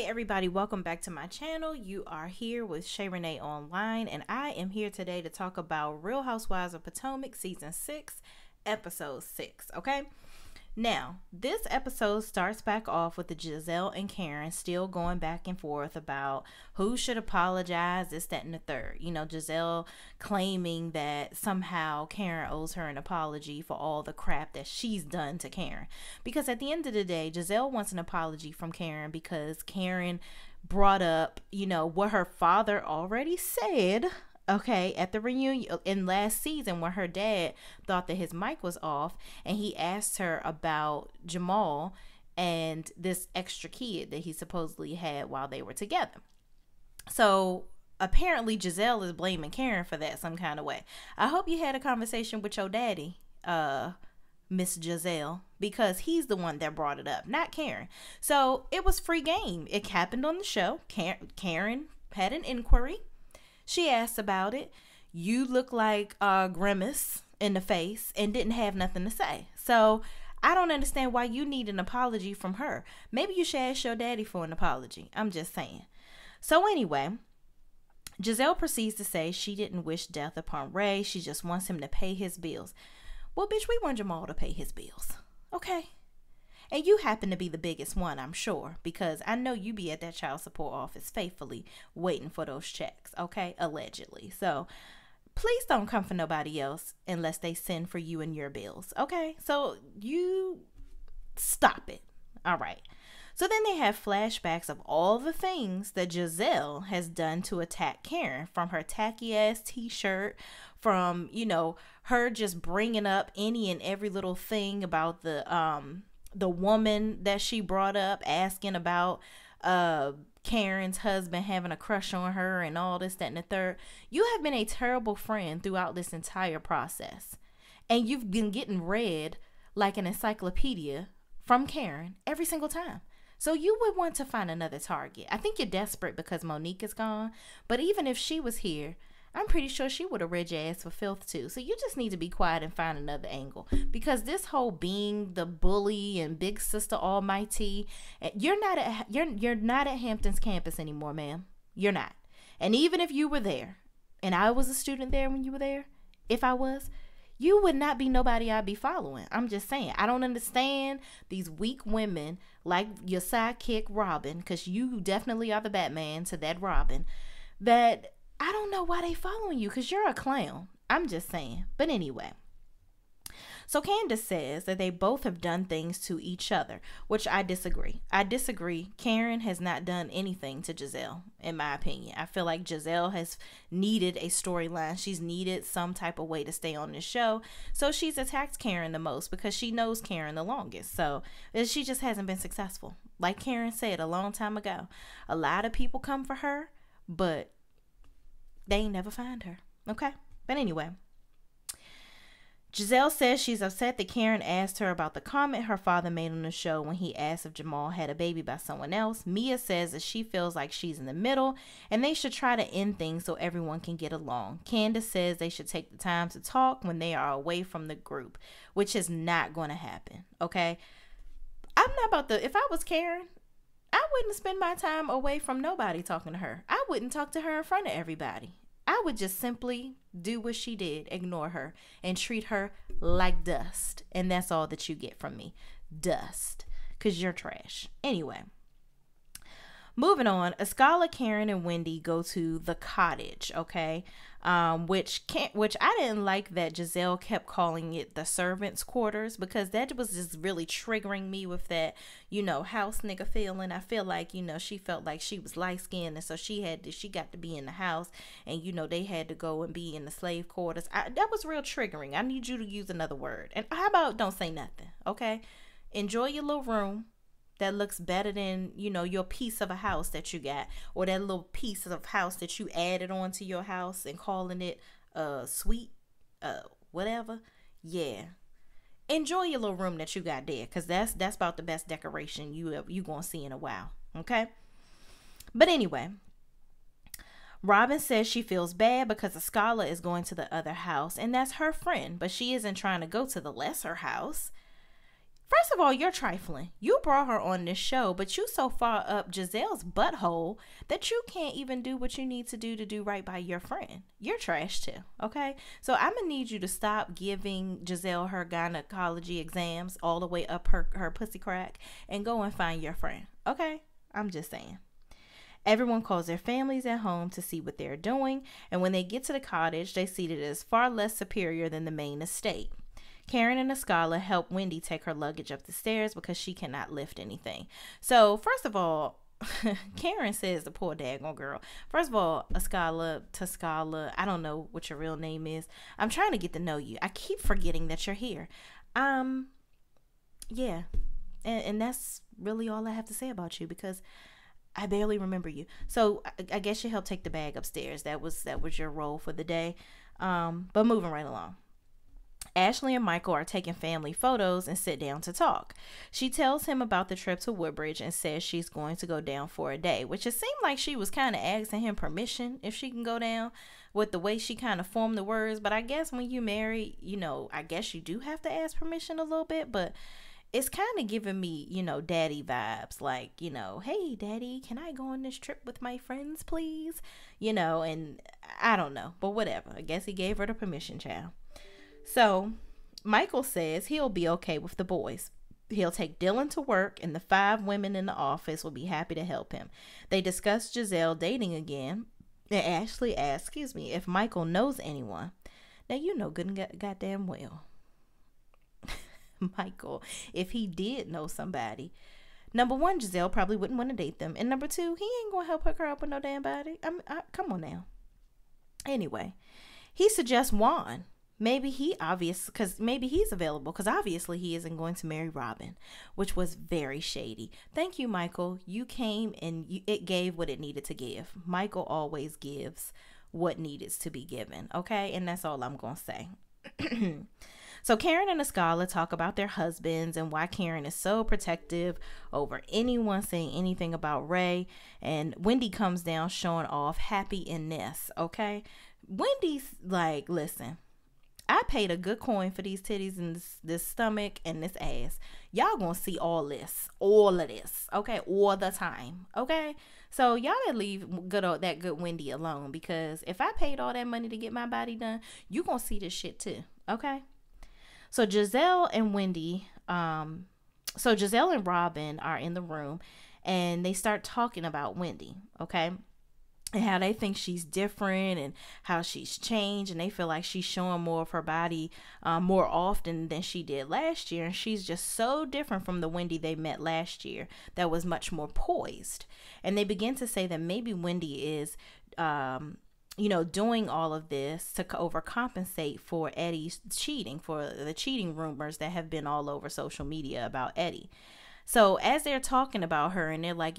everybody, welcome back to my channel. You are here with Shay Renee Online, and I am here today to talk about Real Housewives of Potomac Season 6, Episode 6, okay? Now, this episode starts back off with the Giselle and Karen still going back and forth about who should apologize, this, that, and the third. You know, Giselle claiming that somehow Karen owes her an apology for all the crap that she's done to Karen. Because at the end of the day, Giselle wants an apology from Karen because Karen brought up, you know, what her father already said, okay, at the reunion in last season when her dad thought that his mic was off and he asked her about Jamal and this extra kid that he supposedly had while they were together. So apparently Giselle is blaming Karen for that some kind of way. I hope you had a conversation with your daddy, Miss Giselle, because he's the one that brought it up, not Karen. So it was free game. It happened on the show. Karen had an inquiry. She asked about it. You look like Grimace in the face and didn't have nothing to say. So I don't understand why you need an apology from her. Maybe you should ask your daddy for an apology. I'm just saying. So anyway, Giselle proceeds to say she didn't wish death upon Ray. She just wants him to pay his bills. Well, bitch, we want Jamal to pay his bills. Okay. And you happen to be the biggest one, I'm sure, because I know you be at that child support office faithfully waiting for those checks, okay? Allegedly. So please don't come for nobody else unless they send for you and your bills, okay? So you stop it. All right. So then they have flashbacks of all the things that Giselle has done to attack Karen, from her tacky ass t-shirt, from, you know, her just bringing up any and every little thing about the woman that she brought up, asking about Karen's husband having a crush on her and all this, that, and the third. You have been a terrible friend throughout this entire process. And you've been getting read like an encyclopedia from Karen every single time. So you would want to find another target. I think you're desperate because Monique is gone. But even if she was here, I'm pretty sure she would have read your ass for filth too. So you just need to be quiet and find another angle. Because this whole being the bully and big sister almighty, you're not at Hampton's campus anymore, ma'am. You're not. And even if you were there, and I was a student there when you were there, if I was, you would not be nobody I'd be following. I'm just saying. I don't understand these weak women like your sidekick Robin, because you definitely are the Batman to that Robin, that I don't know why they following you, because you're a clown. I'm just saying. But anyway. So Candace says that they both have done things to each other, which I disagree. I disagree. Karen has not done anything to Giselle, in my opinion. I feel like Giselle has needed a storyline. She's needed some type of way to stay on this show. So she's attacked Karen the most because she knows Karen the longest. So she just hasn't been successful. Like Karen said a long time ago, a lot of people come for her, but they ain't never find her. Okay? But anyway, Giselle says she's upset that Karen asked her about the comment her father made on the show when he asked if Jamal had a baby by someone else. Mia says that she feels like she's in the middle and they should try to end things so everyone can get along. Candace says they should take the time to talk when they are away from the group, which is not going to happen. Okay? I'm not about to, if I was Karen, I wouldn't spend my time away from nobody talking to her. I wouldn't talk to her in front of everybody. I would just simply do what she did, ignore her, and treat her like dust. And that's all that you get from me. Dust. Because you're trash. Anyway. Moving on. Escala, Karen, and Wendy go to the cottage, okay? Which I didn't like that Giselle kept calling it the servants' quarters, because that was just really triggering me with that, you know, house nigga feeling. I feel like, you know, she felt like she was light-skinned, and so she got to be in the house, and, you know, they had to go and be in the slave quarters. That was real triggering. I need you to use another word. And how about don't say nothing, okay? Enjoy your little room that looks better than, you know, your piece of a house that you got, or that little piece of house that you added onto your house and calling it sweet, whatever. Yeah, enjoy your little room that you got there, because that's about the best decoration you gonna see in a while. Okay. But anyway, Robin says she feels bad because Escala is going to the other house, and that's her friend, but she isn't trying to go to the lesser house. First of all, you're trifling. You brought her on this show, but you so far up Giselle's butthole that you can't even do what you need to do right by your friend. You're trash too, okay? So I'm going to need you to stop giving Giselle her gynecology exams all the way up her pussy crack and go and find your friend, okay? I'm just saying. Everyone calls their families at home to see what they're doing, and when they get to the cottage, they see that it is far less superior than the main estate. Karen and Ascala help Wendy take her luggage up the stairs because she cannot lift anything. So, first of all, Karen says, the poor daggone girl. First of all, Tascala, I don't know what your real name is. I'm trying to get to know you. I keep forgetting that you're here. Yeah. And that's really all I have to say about you because I barely remember you. So, I guess you helped take the bag upstairs. That was your role for the day. But moving right along. Ashley and Michael are taking family photos and sit down to talk. She tells him about the trip to Woodbridge and says she's going to go down for a day, which it seemed like she was kind of asking him permission if she can go down with the way she kind of formed the words. But I guess when you marry, I guess you do have to ask permission a little bit, but it's kind of giving me, daddy vibes. Like, hey, daddy, can I go on this trip with my friends, please? And I don't know, but whatever. I guess he gave her the permission, child. So, Michael says he'll be okay with the boys. He'll take Dylan to work, and the 5 women in the office will be happy to help him. They discuss Giselle dating again, and Ashley asks, if Michael knows anyone. Now, you know good and goddamn well, Michael, if he did know somebody, number 1, Giselle probably wouldn't want to date them, and number 2, he ain't gonna help hook her up with no damn body. Come on now. Anyway, he suggests Juan. Maybe he's available because obviously he isn't going to marry Robin, which was very shady. Thank you, Michael. You came and it gave what it needed to give. Michael always gives what needed to be given, okay? And that's all I'm going to say. So Karen and Ascala talk about their husbands and why Karen is so protective over anyone saying anything about Ray. And Wendy comes down showing off happy in Ness, okay? Wendy's like, listen, I paid a good coin for these titties and this stomach and this ass. Y'all gonna see all of this, okay, all the time, okay? So y'all gotta leave that good Wendy alone because if I paid all that money to get my body done, you gonna see this shit too, okay? So Giselle and Robin are in the room and they start talking about Wendy, okay? And how they think she's different and how she's changed, and they feel like she's showing more of her body more often than she did last year, and she's just so different from the Wendy they met last year that was much more poised. And they begin to say that maybe Wendy is doing all of this to overcompensate for Eddie's cheating, for the cheating rumors that have been all over social media about Eddie. So as they're talking about her and they're like,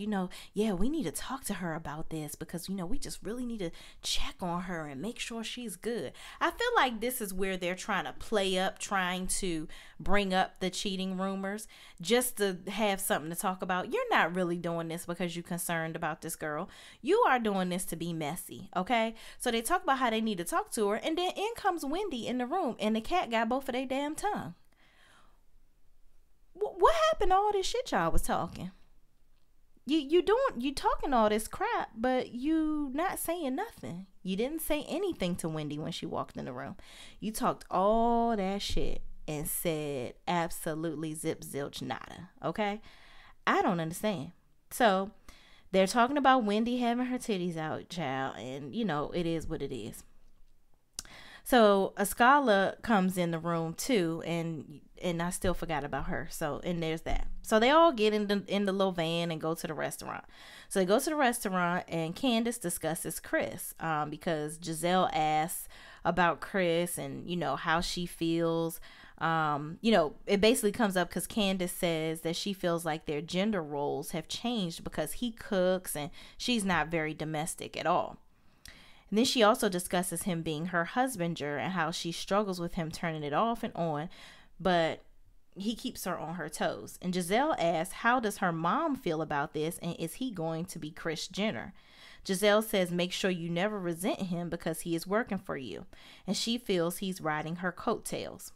yeah, we need to talk to her about this because, we just really need to check on her and make sure she's good. I feel like this is where they're trying to play up, trying to bring up the cheating rumors just to have something to talk about. You're not really doing this because you're concerned about this girl. You are doing this to be messy, okay? So they talk about how they need to talk to her, and then in comes Wendy in the room and the cat got both of their damn tongue. What happened to all this shit y'all was talking? You talking all this crap, but you not saying nothing. You didn't say anything to Wendy when she walked in the room. You talked all that shit and said absolutely zip zilch nada. Okay, I don't understand. So they're talking about Wendy having her titties out, child, and it is what it is. So Ascala comes in the room too, and I still forgot about her. So, and there's that. So they all get in the little van and go to the restaurant. So they go to the restaurant, and Candace discusses Chris because Giselle asks about Chris and how she feels. It basically comes up because Candace says that she feels like their gender roles have changed because he cooks and she's not very domestic at all. And then she also discusses him being her husbander and how she struggles with him turning it off and on, but he keeps her on her toes. And Giselle asks, how does her mom feel about this, and is he going to be Kris Jenner? Giselle says, make sure you never resent him because he is working for you. And she feels he's riding her coattails.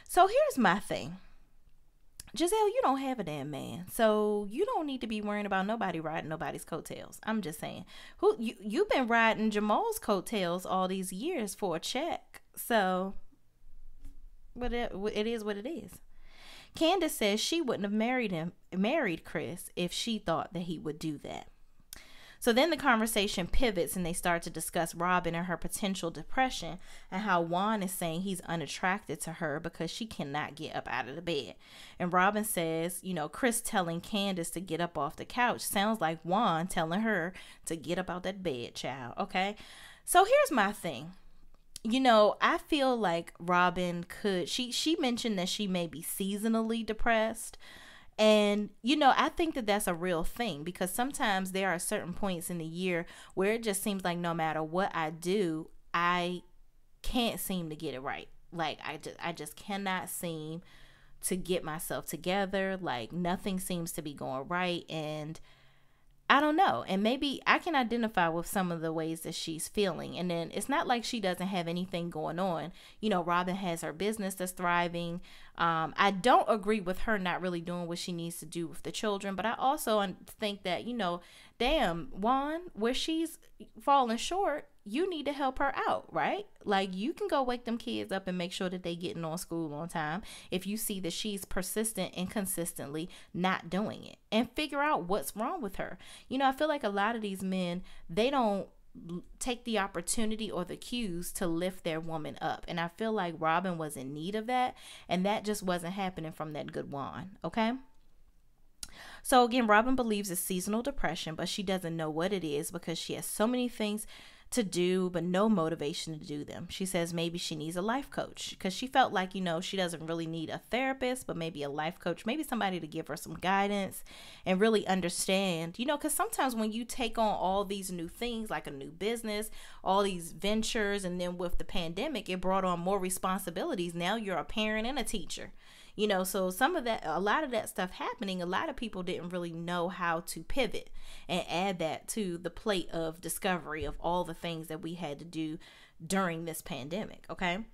So here's my thing. Giselle, you don't have a damn man, so you don't need to be worrying about nobody riding nobody's coattails. I'm just saying, who you've been riding Jamal's coattails all these years for a check, so it is what it is. Candace says she wouldn't have married Chris if she thought that he would do that. So then the conversation pivots and they start to discuss Robin and her potential depression and how Juan is saying he's unattracted to her because she cannot get up out of the bed. And Robin says, Chris telling Candace to get up off the couch sounds like Juan telling her to get up out that bed, child. Okay. So here's my thing. I feel like Robin she mentioned that she may be seasonally depressed. And, I think that that's a real thing because sometimes there are certain points in the year where it just seems like no matter what I do, I can't seem to get it right. Like, I just cannot seem to get myself together. Like, nothing seems to be going right. And I don't know. And maybe I can identify with some of the ways that she's feeling. And then it's not like she doesn't have anything going on. Robin has her business that's thriving. I don't agree with her not really doing what she needs to do with the children. But I also think that, damn, Juan, where she's falling short, you need to help her out, right? Like, you can go wake them kids up and make sure that they getting on school on time if you see that she's persistent and consistently not doing it, and figure out what's wrong with her. I feel like a lot of these men, they don't take the opportunity or the cues to lift their woman up. And I feel like Robin was in need of that, and that just wasn't happening from that good Juan, okay? So again, Robin believes it's seasonal depression, but she doesn't know what it is because she has so many things to do, but no motivation to do them. She says maybe she needs a life coach because she felt like, she doesn't really need a therapist, but maybe a life coach, maybe somebody to give her some guidance and really understand, because sometimes when you take on all these new things, like a new business, all these ventures, and then with the pandemic, it brought on more responsibilities. Now you're a parent and a teacher. So a lot of that stuff happening, a lot of people didn't really know how to pivot and add that to the plate of discovery of all the things that we had to do during this pandemic. Okay.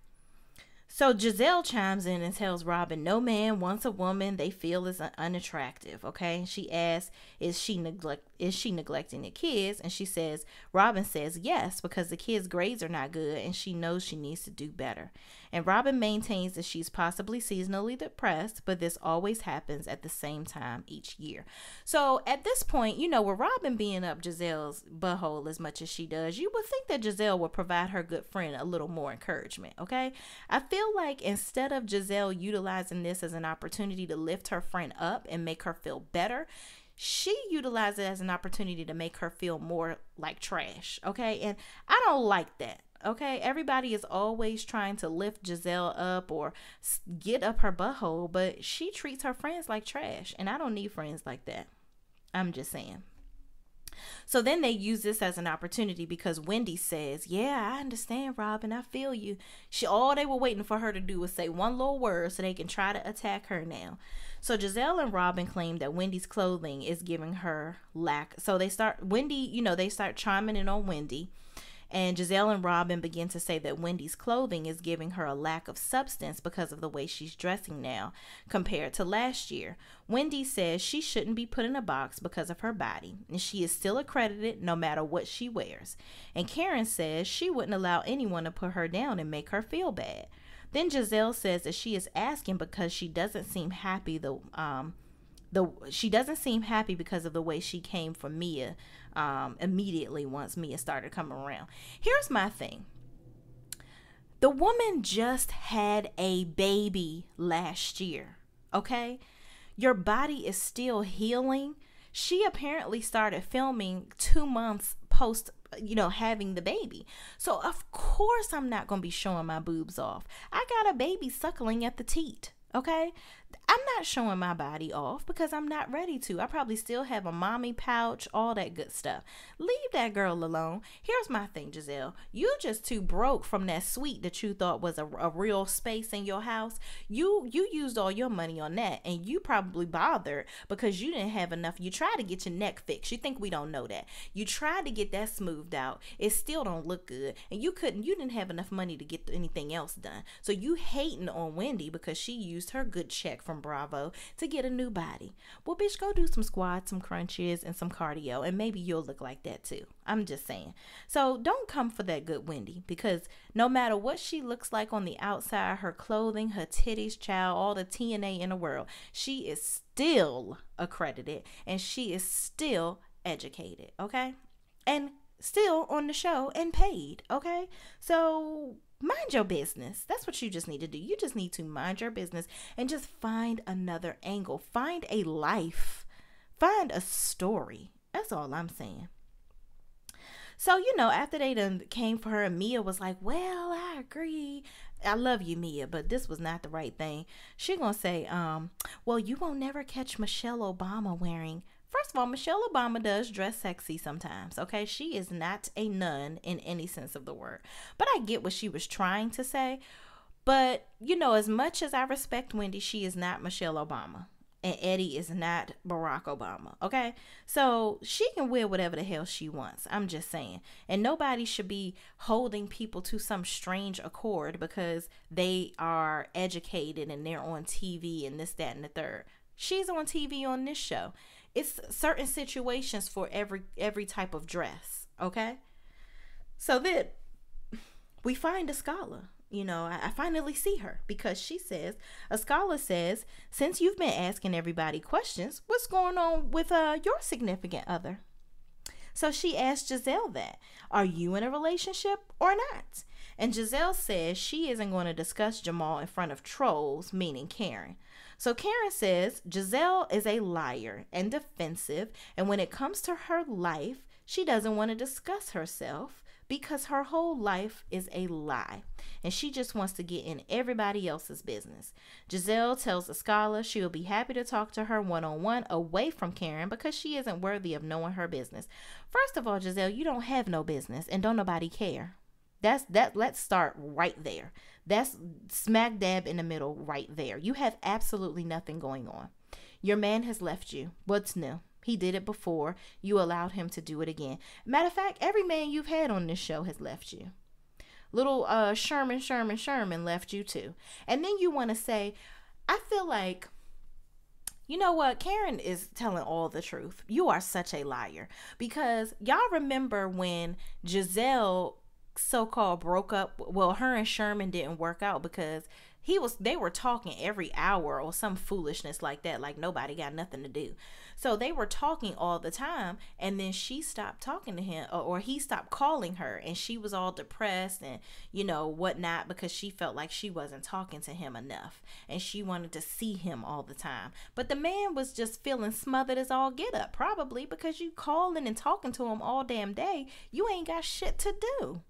So Giselle chimes in and tells Robin, no man wants a woman they feel is unattractive. Okay. She asks, is she neglecting the kids? And she says, Robin says yes, because the kids' grades are not good and she knows she needs to do better. And Robin maintains that she's possibly seasonally depressed, but this always happens at the same time each year. So at this point, with Robin being up Giselle's butthole as much as she does, you would think that Giselle would provide her good friend a little more encouragement, okay? I feel like instead of Giselle utilizing this as an opportunity to lift her friend up and make her feel better, she utilized it as an opportunity to make her feel more like trash, okay? And I don't like that. Okay, everybody is always trying to lift Giselle up or get up her butthole, but she treats her friends like trash, and I don't need friends like that. I'm just saying. So then they use this as an opportunity because Wendy says, yeah, I understand, Robin. I feel you. All they were waiting for her to do was say one little word so they can try to attack her now. So Giselle and Robin claim that Wendy's clothing is giving her lack. So they start chiming in on Wendy. And Giselle and Robin begin to say that Wendy's clothing is giving her a lack of substance because of the way she's dressing now compared to last year. Wendy says she shouldn't be put in a box because of her body, and she is still accredited no matter what she wears. And Karen says she wouldn't allow anyone to put her down and make her feel bad. Then Giselle says that she is asking because she doesn't seem happy she doesn't seem happy because of the way she came for Mia immediately once Mia started coming around. Here's my thing. The woman just had a baby last year, okay? Your body is still healing. She apparently started filming 2 months post having the baby. So of course I'm not going to be showing my boobs off. I got a baby suckling at the teat, okay? I'm not showing my body off because I'm not ready to. I probably still have a mommy pouch, all that good stuff. Leave that girl alone. Here's my thing, Giselle. You just too broke from that suite that you thought was a real space in your house. You used all your money on that, and you probably bothered because you didn't have enough. You tried to get your neck fixed. You think we don't know that. You tried to get that smoothed out. It still don't look good, and you didn't have enough money to get anything else done. So you hating on Wendy because she used her good check from Bravo Bravo to get a new body. Well, bitch, go do some squats, some crunches, and some cardio, and maybe you'll look like that too. I'm just saying. So don't come for that good Wendy, because no matter what she looks like on the outside, her clothing, her titties, child, all the TNA in the world, she is still accredited and she is still educated, okay? And still on the show and paid, okay? So mind your business. That's what you just need to do. You just need to mind your business and just find another angle. Find a life. Find a story. That's all I'm saying. So, after they done came for her, and Mia was like, well, I agree. I love you, Mia, but this was not the right thing. She gonna say, well, you won't never catch Michelle Obama wearing. First of all, Michelle Obama does dress sexy sometimes, okay? She is not a nun in any sense of the word. But I get what she was trying to say. But, as much as I respect Wendy, she is not Michelle Obama. And Eddie is not Barack Obama, okay? So she can wear whatever the hell she wants. I'm just saying. And nobody should be holding people to some strange accord because they are educated and they're on TV and this, that, and the third. She's on TV on this show. It's certain situations for every type of dress, okay? So then we find a scholar. I finally see her because she says, a scholar says, since you've been asking everybody questions, what's going on with your significant other? So she asked Giselle that, are you in a relationship or not? And Giselle says she isn't going to discuss Jamal in front of trolls, meaning Karen. So Karen says Giselle is a liar and defensive, and when it comes to her life, she doesn't want to discuss herself because her whole life is a lie, and she just wants to get in everybody else's business. Giselle tells the scholar she will be happy to talk to her one-on-one away from Karen because she isn't worthy of knowing her business. First of all, Giselle, you don't have no business, and don't nobody care. Let's start right there. That's smack dab in the middle right there. You have absolutely nothing going on. Your man has left you. What's new? He did it before. You allowed him to do it again. Matter of fact, every man you've had on this show has left you. Little Sherman left you too. And then you want to say, I feel like, you know what? Karen is telling all the truth. You are such a liar. Because y'all remember when Giselle so-called broke up, well, her and Sherman didn't work out because they were talking every hour or some foolishness like that, like nobody got nothing to do. So they were talking all the time, and then she stopped talking to him, or he stopped calling her, and she was all depressed and whatnot because she felt like she wasn't talking to him enough and she wanted to see him all the time. But the man was just feeling smothered as all get up, probably because you calling and talking to him all damn day. You ain't got shit to do.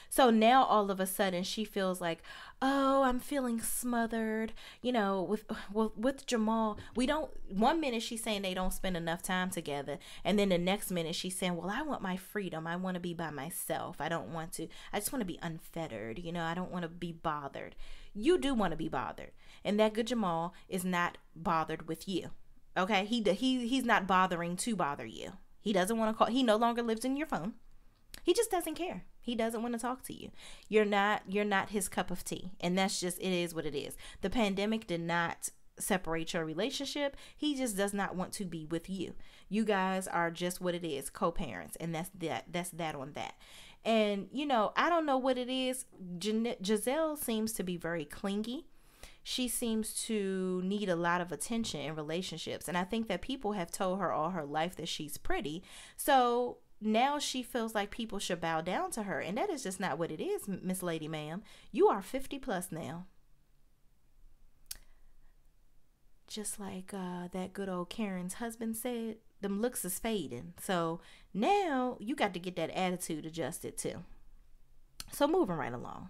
So now all of a sudden she feels like, oh, I'm feeling smothered, with Jamal. One minute she's saying they don't spend enough time together. And then the next minute she's saying, well, I want my freedom. I want to be by myself. I just want to be unfettered. I don't want to be bothered. You do want to be bothered. And that good Jamal is not bothered with you. Okay. He's not bothering to bother you. He doesn't want to call. He no longer lives in your phone. He just doesn't care. He doesn't want to talk to you. You're not his cup of tea. And that's just, it is what it is. The pandemic did not separate your relationship. He just does not want to be with you. You guys are just what it is, co-parents. And that's that on that. And, I don't know what it is. Giselle seems to be very clingy. She seems to need a lot of attention in relationships. And I think that people have told her all her life that she's pretty. So now she feels like people should bow down to her. And that is just not what it is, Miss Lady Ma'am. You are 50 plus now. Just like that good old Karen's husband said, them looks is fading. So now you got to get that attitude adjusted too. So moving right along.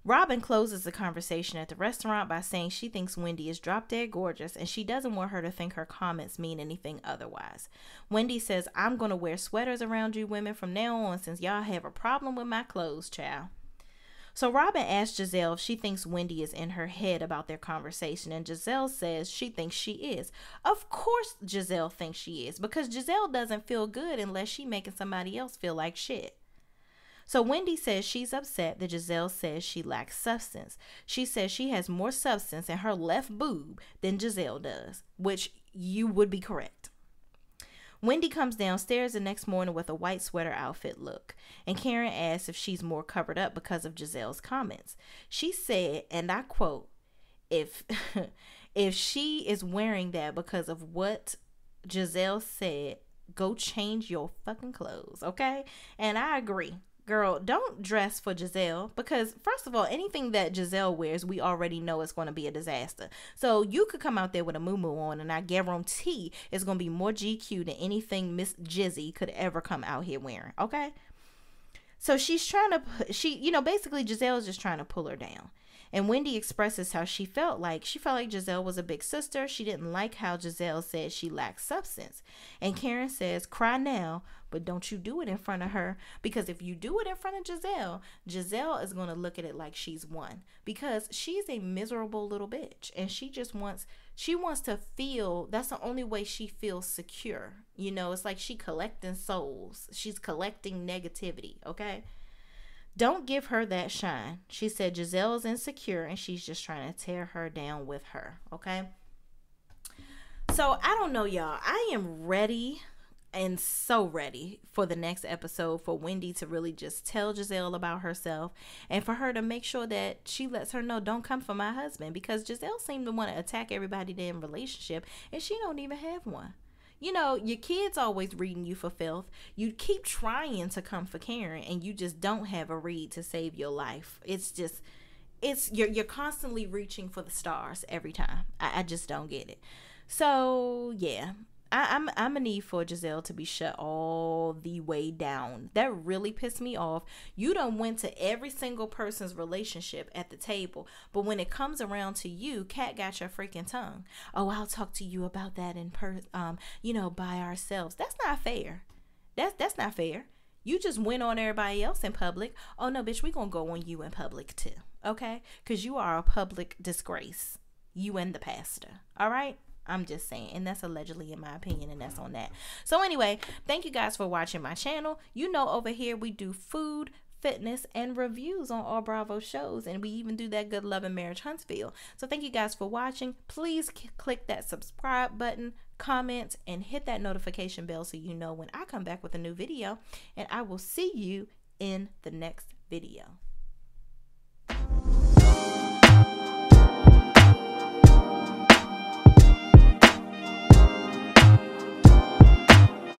Robin closes the conversation at the restaurant by saying she thinks Wendy is drop dead gorgeous and she doesn't want her to think her comments mean anything otherwise. Wendy says, I'm going to wear sweaters around you women from now on since y'all have a problem with my clothes, child. So Robin asks Giselle if she thinks Wendy is in her head about their conversation, and Giselle says she thinks she is. Of course Giselle thinks she is, because Giselle doesn't feel good unless she's making somebody else feel like shit. So Wendy says she's upset that Giselle says she lacks substance. She says she has more substance in her left boob than Giselle does, which you would be correct. Wendy comes downstairs the next morning with a white sweater outfit look, and Karen asks if she's more covered up because of Giselle's comments. She said, and I quote, if if she is wearing that because of what Giselle said, go change your fucking clothes, okay? And I agree. Girl, don't dress for Giselle, because first of all, anything that Giselle wears, we already know is going to be a disaster. So you could come out there with a muumuu on, and I guarantee it's going to be more GQ than anything Miss Jizzy could ever come out here wearing, okay? So she's trying to, basically Giselle is just trying to pull her down. And Wendy expresses how she felt like Giselle was a big sister. She didn't like how Giselle said she lacked substance. And Karen says, cry now, but don't you do it in front of her. Because if you do it in front of Giselle, Giselle is going to look at it like she's won. Because she's a miserable little bitch. And she wants to feel, that's the only way she feels secure. It's like she collecting souls. She's collecting negativity, okay? Don't give her that shine. She said Giselle is insecure and she's just trying to tear her down with her, okay? So, I don't know, y'all. I am ready and so ready for the next episode for Wendy to really just tell Giselle about herself and for her to make sure that she lets her know, don't come for my husband, because Giselle seemed to want to attack everybody in a relationship and she don't even have one. Your kids always reading you for filth. You keep trying to come for Karen and you just don't have a read to save your life. You're constantly reaching for the stars every time. I just don't get it. So yeah, I'm a need for Giselle to be shut all the way down. That really pissed me off. You done went to every single person's relationship at the table, but when it comes around to you, Kat got your freaking tongue. Oh, I'll talk to you about that by ourselves. That's not fair. That's not fair. You just went on everybody else in public. Oh no, bitch, we gonna go on you in public too, okay? Because you are a public disgrace. You and the pastor. All right. I'm just saying, and that's allegedly in my opinion, and that's on that. So anyway, thank you guys for watching my channel. Over here we do food, fitness, and reviews on all Bravo shows, and we even do that Good Love and Marriage Huntsville. So thank you guys for watching. Please click that subscribe button, comment, and hit that notification bell so you know when I come back with a new video, and I will see you in the next video.